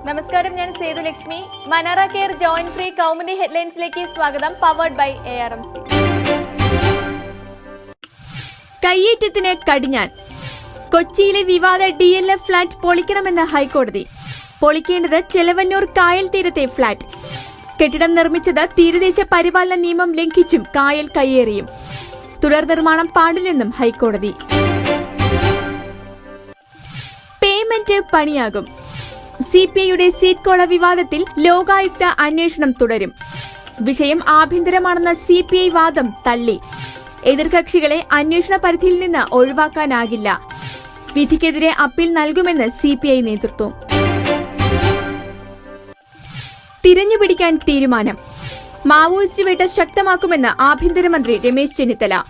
നമസ്കാരം, ഞാൻ Sethulakshmi. Manara care joint free Kaumudi ഹെഡ്ലൈൻസിലേക്ക് സ്വാഗതം. Powered by ARMC. കയ്യേറ്റത്തിന് കടിഞ്ഞാൺ. കൊച്ചിയിലെ വിവാദ DLF ഫ്ളാറ്റ് പൊളിക്കണമെന്ന് ഹൈക്കോടതി. പൊളിക്കേണ്ടത് ചെലവന്നൂർ കായൽ തീരത്തെ ഫ്ളാറ്റ്. കെട്ടിടം നിർമ്മിച്ചത് തീരദേശ പരിപാലന നിയമം ലംഘിച്ചും കായൽ കയ്യേറിയും. തുടർ നിർമ്മാണം പാടില്ലെന്നും ഹൈക്കോടതി. പേയ്മെന്റ് പണിയാകും. CPIയുടെ സീറ്റ് കോള വിവാദത്തിൽ ലോകായുക്ത അന്വേഷണം തുടരും. വിഷയം ആഭ്യന്തരമാണെന്ന CPI വാദം തള്ളി. എതിർകക്ഷികളെ അന്വേഷണ പരിധിയിൽ നിന്ന് ഒഴിവാക്കാനാകില്ല. വിധിക്കെതിരെ അപ്പീൽ നൽകുമെന്ന് CPI നേതൃത്വം. തിരഞ്ഞുപിടിക്കാൻ തീരുമാനം. മാവോയിസ്റ്റ് വേട്ട ശക്തമാക്കുമെന്ന് ആഭ്യന്തരമന്ത്രി രമേശ് ചെന്നിത്തല.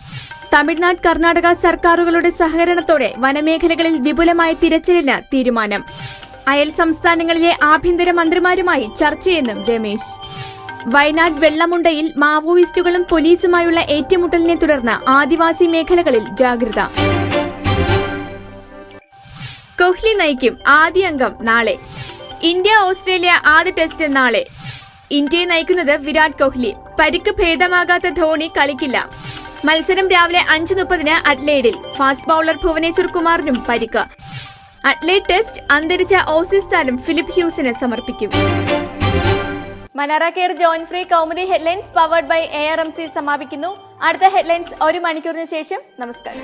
തമിഴ്നാട്, കർണാടക സർക്കാരുകളുടെ സഹകരണത്തോടെ വനമേഖലകളിൽ വിപുലമായ തിരച്ചിലിന് തീരുമാനം. അയൽ സംസ്ഥാനങ്ങളിലെ ആഭ്യന്തര മന്ത്രിമാരുമായി ചർച്ചയെന്നും രമേശ്. വയനാട് വെള്ളമുണ്ടയിൽ മാവോയിസ്റ്റുകളും പോലീസുമായുള്ള ഏറ്റുമുട്ടലിനെ തുടർന്ന് ആദിവാസി മേഖലകളിൽ ജാഗ്രത. കോഹ്ലി നയിക്കും ആദ്യ അംഗം നാളെ. ഇന്ത്യ ഓസ്ട്രേലിയ ആദ്യ ടെസ്റ്റ് നാളെ. ഇന്ത്യയെ നയിക്കുന്നത് വിരാട് കോഹ്ലി. പരിക്ക് ഭേദമാകാത്ത ധോണി കളിക്കില്ല. മത്സരം രാവിലെ 5:30 അഡ്ലേഡിൽ. ഫാസ്റ്റ് ബൌളർ ഭുവനേശ്വർ കുമാറിനും പരിക്ക്. അഡ്ലേഡ് ടെസ്റ്റ് അന്തരിച്ച ഓസീസ് താരം ഫിലിപ്പ് ഹ്യൂസിന് സമർപ്പിക്കും. Manara care joint free Kaumudi headlines powered by ARMC സമാപിക്കുന്നു. അടുത്ത ഹെഡ്ലൈൻസ് 1 മണിക്കൂറിന് ശേഷം. നമസ്കാരം.